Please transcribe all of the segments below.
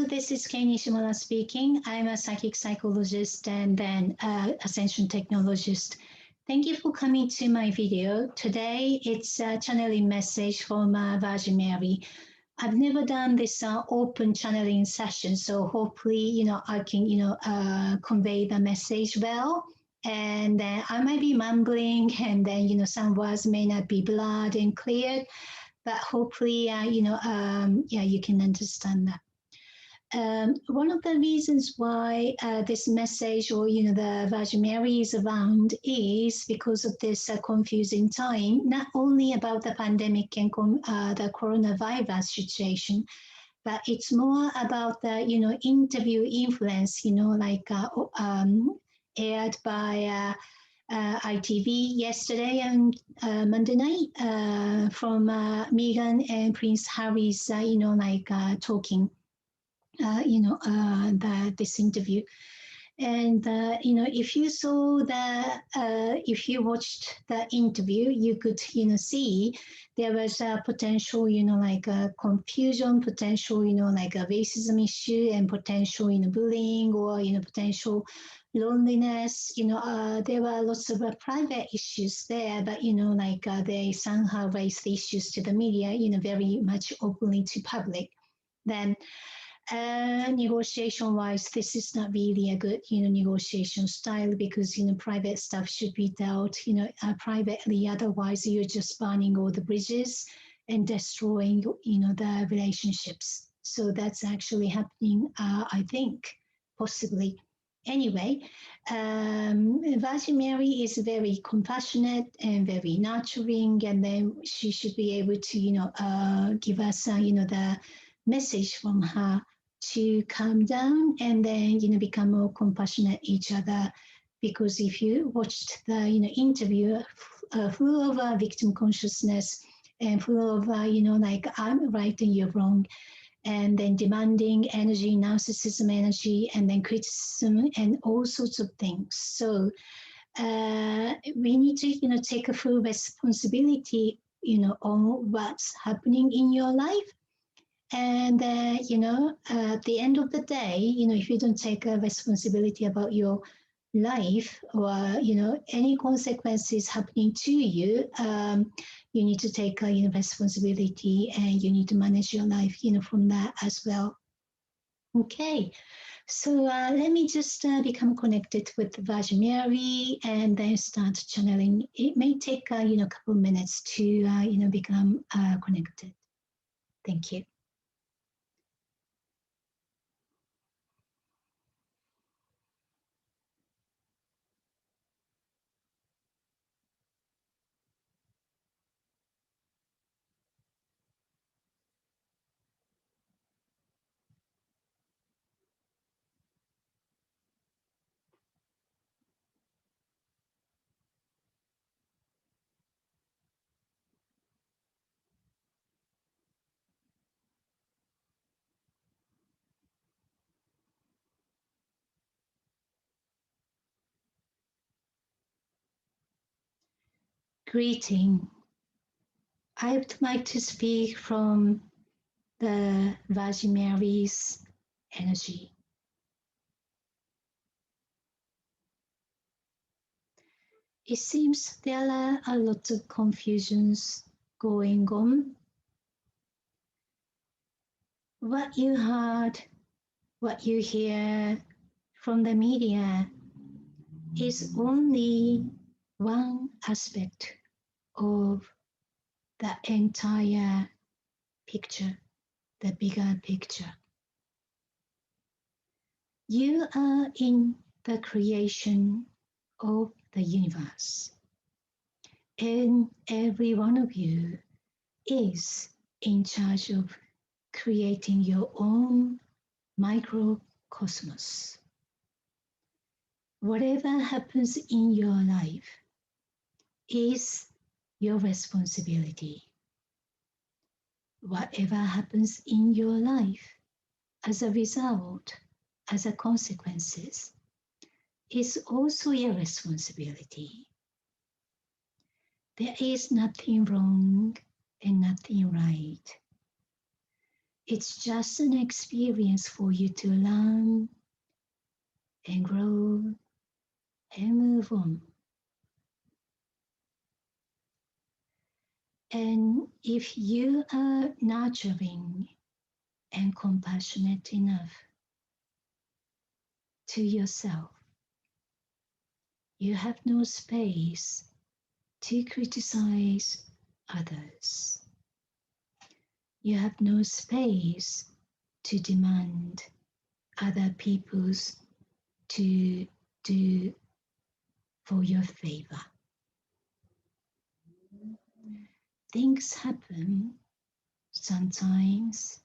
this is Kei Nishimura speaking. I'm a psychic psychologist and then ascension technologist. Thank you for coming to my video. Today, it's a channeling message from Virgin Mary. I've never done this open channeling session, so hopefully, I can, convey the message well. And then I might be mumbling, and then, some words may not be blurred and clear, but hopefully, you can understand that. One of the reasons why this message or the Virgin Mary is around is because of this confusing time, not only about the pandemic and the coronavirus situation, but it's more about the interview influence, aired by ITV yesterday and Monday night from Meghan and Prince Harry's talking. This interview. And, if you saw if you watched the interview, you could, see there was a potential, a confusion, potential, a racism issue and potential, bullying or, potential loneliness. There were lots of private issues there, but, they somehow raised the issues to the media, very much openly to public. Then, negotiation-wise, this is not really a good, negotiation style because, private stuff should be dealt, privately. Otherwise, you're just burning all the bridges and destroying, the relationships. So that's actually happening, I think, possibly. Anyway, Virgin Mary is very compassionate and very nurturing, and then she should be able to, give us, the message from her to calm down and then become more compassionate each other, because if you watched the interview full of victim consciousness and full of I'm right and you're wrong, and then demanding energy, narcissism energy, and then criticism and all sorts of things. So we need to take a full responsibility on what's happening in your life. And, at the end of the day, if you don't take a responsibility about your life or, any consequences happening to you, you need to take responsibility and you need to manage your life, from that as well. Okay, so let me just become connected with the Virgin Mary and then start channeling. It may take, a couple minutes to, become connected. Thank you. Greeting. I would like to speak from the Virgin Mary's energy. It seems there are a lot of confusions going on. What you heard, what you hear from the media is only one aspect of the entire picture, the bigger picture. You are in the creation of the universe, and every one of you is in charge of creating your own microcosmos. Whatever happens in your life is your responsibility. Whatever happens in your life as a result, as a consequences, is also your responsibility. There is nothing wrong and nothing right. It's just an experience for you to learn and grow and move on. And if you are nurturing and compassionate enough to yourself, you have no space to criticize others. You have no space to demand other people's to do for your favor. Things happen sometimes.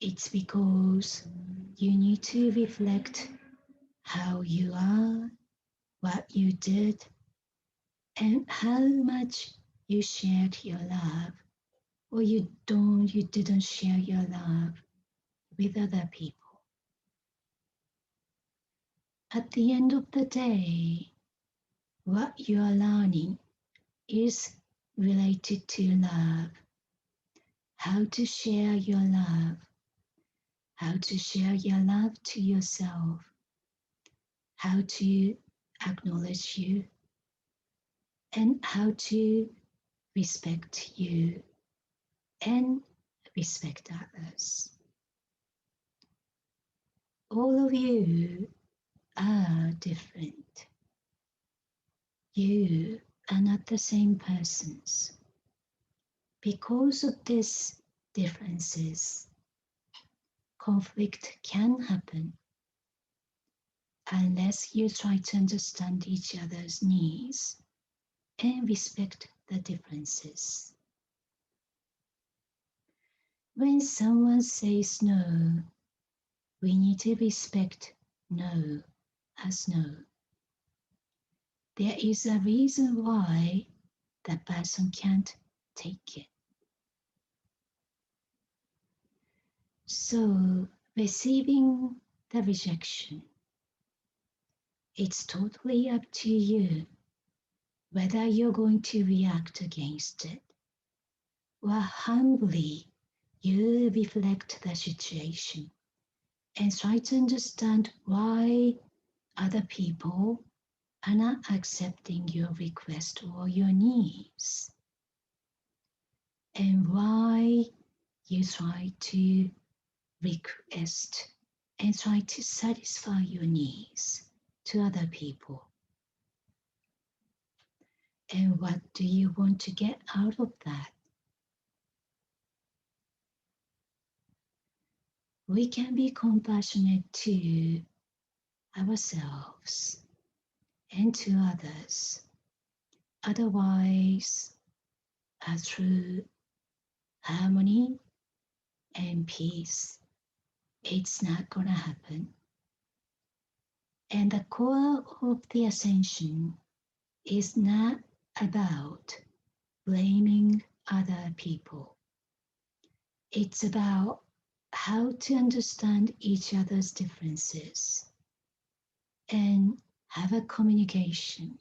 It's because you need to reflect how you are, what you did, and how much you shared your love or you didn't share your love with other people. At the end of the day, what you are learning is related to love, how to share your love, how to share your love to yourself, how to acknowledge you, and how to respect you and respect others. All of you are different. You are not the same persons. Because of these differences, conflict can happen unless you try to understand each other's needs and respect the differences. When someone says no, we need to respect no as no. There is a reason why that person can't take it. So, receiving the rejection, it's totally up to you whether you're going to react against it or humbly you reflect the situation and try to understand why other people are not accepting your request or your needs and why you try to request and try to satisfy your needs to other people. And what do you want to get out of that? We can be compassionate to ourselves and to others. Otherwise, through harmony and peace, it's not going to happen. And the core of the ascension is not about blaming other people. It's about how to understand each other's differences and have a communication,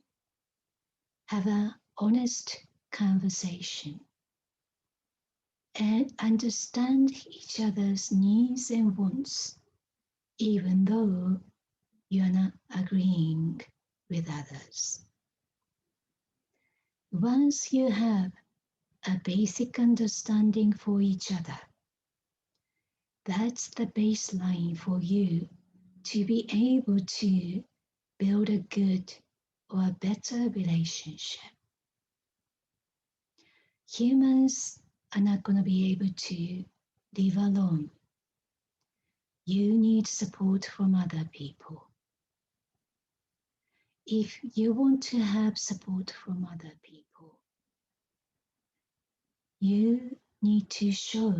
have an honest conversation, and understand each other's needs and wants, even though you're not agreeing with others. Once you have a basic understanding for each other, that's the baseline for you to be able to build a good or a better relationship. Humans are not going to be able to live alone. You need support from other people. If you want to have support from other people, you need to show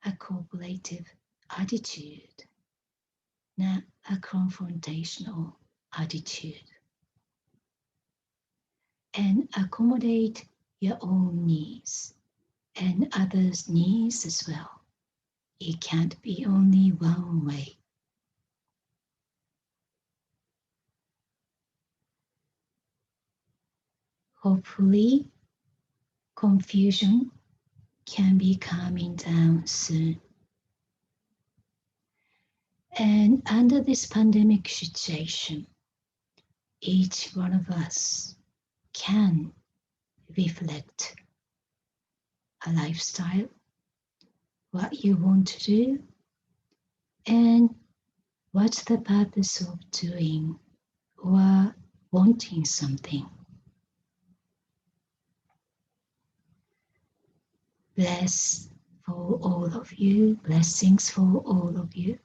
a cooperative attitude, not a confrontational attitude, and accommodate your own needs and others' needs as well. It can't be only one way. Hopefully, confusion can be calming down soon. And under this pandemic situation, each one of us can reflect a lifestyle, what you want to do, and what's the purpose of doing or wanting something. Bless for all of you, blessings for all of you.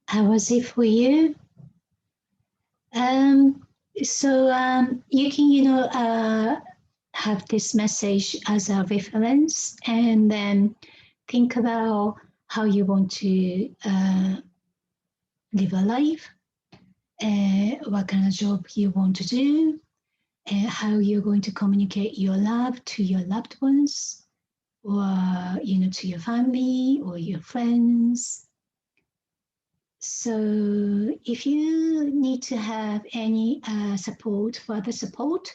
How was it for you? You can, have this message as a reference and then think about how you want to live a life, what kind of job you want to do, and how you're going to communicate your love to your loved ones, or to your family or your friends. So if you need to have any further support,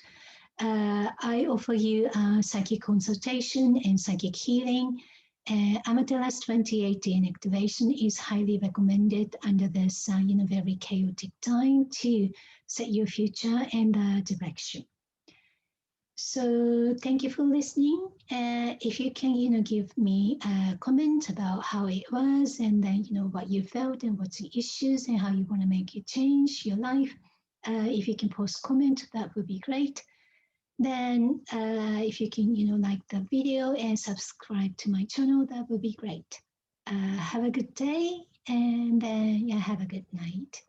I offer you psychic consultation and psychic healing. Amaterasu 2018 activation is highly recommended under this very chaotic time to set your future and direction. So thank you for listening. If you can, give me a comment about how it was, and then what you felt and what's the issues and how you want to make it change your life. If you can post comment, that would be great. Then if you can, like the video and subscribe to my channel, that would be great. Have a good day, and then have a good night.